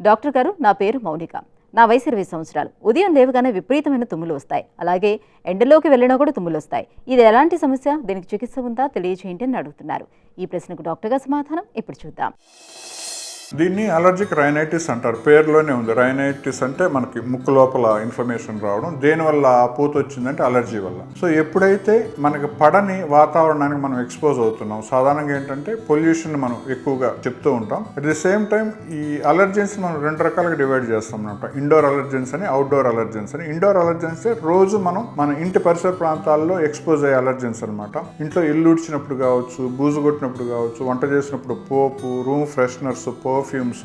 Doctor గారు, నా పేరు మౌనిక. నా వయసు 20 సంవత్సరాలు. ఉదయం లేవగానే విపరీతమైన తుమ్ములు వస్తాయి. అలాగే ఎండలోకి వెళ్ళినా కూడా తుమ్ములు వస్తాయి. ఇది ఎలాంటి సమస్య? దీనికి చికిత్స ఉందా? తెలియజేయండి అని అడుగుతున్నారు. ఈ ప్రశ్నకు డాక్టర్ గారి సమాధానం ఇప్పుడు చూద్దాం. దీన్ని అలర్జిక్ రైనైటిస్ అంటారు. పేరులోనే ఉంది. రైనైటిస్ అంటే మనకి ముక్కు లోపల ఇన్ఫ్లమేషన్ రావడం. దేనివల్ల పూత వచ్చిందంటే అలర్జీ వల్ల. సో ఎప్పుడైతే మనకి పడని వాతావరణానికి మనం ఎక్స్పోజ్ అవుతున్నాం, సాధారణంగా ఏంటంటే పొల్యూషన్ మనం ఎక్కువగా చెప్తూ ఉంటాం. అట్ ది సేమ్ టైం ఈ అలర్జెన్స్ మనం 2 రకాలుగా డివైడ్ చేస్తాం అనమాట. ఇండోర్ అలర్జెన్స్ అని, అవుట్డోర్ అలర్జెన్స్ అని. ఇండోర్ అలర్జెన్స్ రోజు మనం మన ఇంటి పరిసర ప్రాంతాల్లో ఎక్స్పోజ్ అయ్యే అలర్జెన్స్ అనమాట. ఇంట్లో ఇల్లు ఉడిచినప్పుడు కావచ్చు, బూజు కొట్టినప్పుడు కావచ్చు, వంట చేసినప్పుడు పోపు, రూమ్ ఫ్రెషనర్స్, పర్ఫ్యూమ్స్,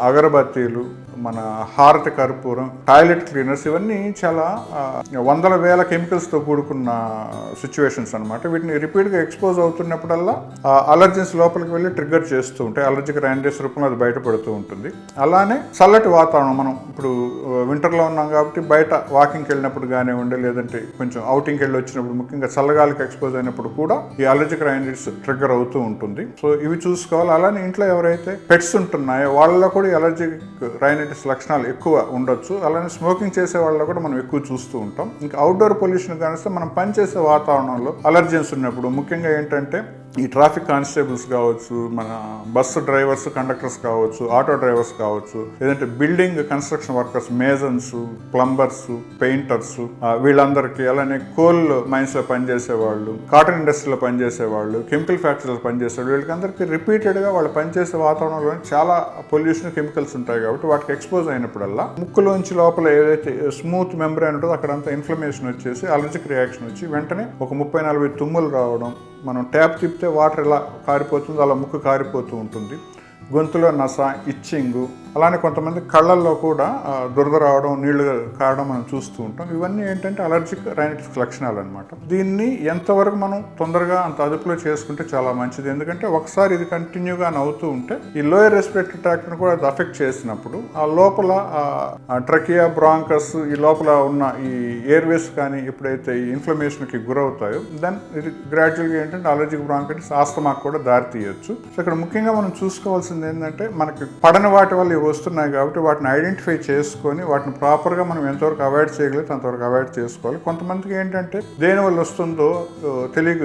అగరబత్తీలు, మన హారతి కర్పూరం, టాయిలెట్ క్లీనర్స్, ఇవన్నీ చాలా వందల వేల కెమికల్స్తో కూడుకున్న సిచ్యువేషన్స్ అనమాట. వీటిని రిపీట్గా ఎక్స్పోజ్ అవుతున్నప్పుడల్లా అలర్జెన్స్ లోపలికి వెళ్ళి ట్రిగ్గర్ చేస్తూ ఉంటాయి. అలర్జిక్ రైనైటిస్ రూపంలో అది బయటపడుతూ ఉంటుంది. అలానే చల్లటి వాతావరణం, మనం ఇప్పుడు వింటర్లో ఉన్నాం కాబట్టి బయట వాకింగ్కి వెళ్ళినప్పుడు కానివ్వండి, లేదంటే కొంచెం అవుటింగ్కి వెళ్ళి వచ్చినప్పుడు, ముఖ్యంగా చల్లగాలికి ఎక్స్పోజ్ అయినప్పుడు కూడా ఈ అలర్జిక్ రైనైటిస్ ట్రిగ్గర్ అవుతూ ఉంటుంది. సో ఇవి చూసుకోవాలి. అలానే ఇంట్లో ఎవరైతే పెట్స్ ఉంటున్నాయో వాళ్ళలో కూడా ఈ అలర్జిక్ రైనైటిస్ లక్షణాలు ఎక్కువ ఉండొచ్చు. అలానే స్మోకింగ్ చేసే వాళ్ళలో కూడా మనం ఎక్కువ చూస్తూ ఉంటాం. ఇంకా అవుట్డోర్ పొల్యూషన్ కానిస్తే మనం పనిచేసే వాతావరణంలో అలర్జెన్స్ ఉన్నప్పుడు, ముఖ్యంగా ఏంటంటే ఈ ట్రాఫిక్ కానిస్టేబుల్స్ కావచ్చు, మన బస్సు డ్రైవర్స్, కండక్టర్స్ కావచ్చు, ఆటో డ్రైవర్స్ కావచ్చు, లేదంటే building construction workers, masons, plumbers, painters, వీళ్ళందరికీ, అలానే కోల్ మైన్స్లో పనిచేసే వాళ్ళు, కాటన్ ఇండస్ట్రీలో పనిచేసే వాళ్ళు, కెమికల్ ఫ్యాక్టరీలో పనిచేసే వాళ్ళు, వీళ్ళకందరికీ రిపీటెడ్గా వాళ్ళు పనిచేసే వాతావరణంలో చాలా పొల్యూషన్ కెమికల్స్ ఉంటాయి కాబట్టి వాటికి ఎక్స్పోజ్ అయినప్పుడల్లా ముక్కులోంచి లోపల ఏదైతే స్మూత్ మెంబ్రేన్ ఉంటుందో అక్కడంతా ఇన్ఫ్లమేషన్ వచ్చేసి అలర్జిక్ రియాక్షన్ వచ్చి వెంటనే ఒక 30-40 తుమ్ములు రావడం, మనం ట్యాప్ తిప్పితే వాటర్ ఎలా కారిపోతుందో అలా ముక్కు కారిపోతూ ఉంటుంది, గొంతులో నస, ఇచ్చింగు, అలానే కొంతమంది కళ్ళల్లో కూడా దురద రావడం, నీళ్లు కారడం మనం చూస్తూ ఉంటాం. ఇవన్నీ ఏంటంటే అలర్జిక్ రైనైటిస్ లక్షణాలు అనమాట. దీన్ని ఎంతవరకు మనం తొందరగా అంత అదుపులో చేసుకుంటే చాలా మంచిది. ఎందుకంటే ఒకసారి ఇది కంటిన్యూగా అవుతూ ఉంటే ఈ లోయర్ రెస్పిరేటరీ ట్రాక్ట్ని కూడా అది అఫెక్ట్ చేసినప్పుడు ఆ లోపల ట్రకియా, బ్రాంకస్, ఈ లోపల ఉన్న ఈ ఎయిర్వేస్ కానీ ఎప్పుడైతే ఈ ఇన్ఫ్లమేషన్కి గురవుతాయో దెన్ ఇది గ్రాడ్యువల్గా ఏంటంటే అలర్జిక్ బ్రాంకైటిస్, ఆస్తమాకు కూడా దారి తీయచ్చు. సో ఇక్కడ ముఖ్యంగా మనం చూసుకోవాల్సింది ఏంటంటే మనకి పడని వాటి వల్ల వస్తున్నాయి కాబట్టి వాటిని ఐడెంటిఫై చేసుకొని వాటిని ప్రాపర్గా మనం ఎంతవరకు అవాయిడ్ చేయగలిగితే అంతవరకు అవాయిడ్ చేసుకోవాలి. కొంతమందికి ఏంటంటే దేనివల్ల వస్తుందో తెలియక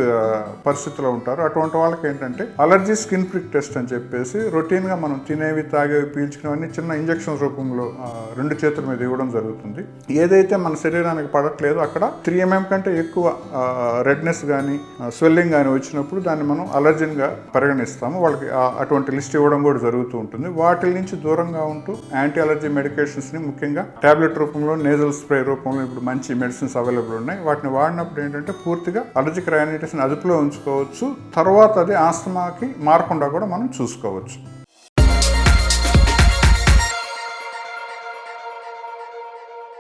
పరిస్థితిలో ఉంటారు. అటువంటి వాళ్ళకి ఏంటంటే అలర్జీ స్కిన్ ప్రిక్ టెస్ట్ అని చెప్పేసి రొటీన్గా మనం తినేవి, తాగేవి, పీల్చుకునేవన్నీ చిన్న ఇంజెక్షన్స్ రూపంలో 2 చేతుల మీద ఇవ్వడం జరుగుతుంది. ఏదైతే మన శరీరానికి పడట్లేదో అక్కడ 3 mm కంటే ఎక్కువ రెడ్నెస్ కానీ స్వెల్లింగ్ కానీ వచ్చినప్పుడు దాన్ని మనం అలర్జన్గా పరిగణిస్తాము. వాళ్ళకి అటువంటి లిస్ట్ ఇవ్వడం కూడా జరుగుతూ ఉంటుంది. వాటి నుంచి దూరంగా ఉంటూ యాంటీ అలర్జీ మెడికేషన్స్ని, ముఖ్యంగా టాబ్లెట్ రూపంలో, నేజల్ స్ప్రే రూపంలో ఇప్పుడు మంచి మెడిసిన్స్ అవైలబుల్ ఉన్నాయి. వాటిని వాడినప్పుడు ఏంటంటే పూర్తిగా అలర్జిక్ రైనైటిస్ని అదుపులో ఉంచుకోవచ్చు. తర్వాత అది ఆస్తమాకి మారకుండా కూడా మనం చూసుకోవచ్చు.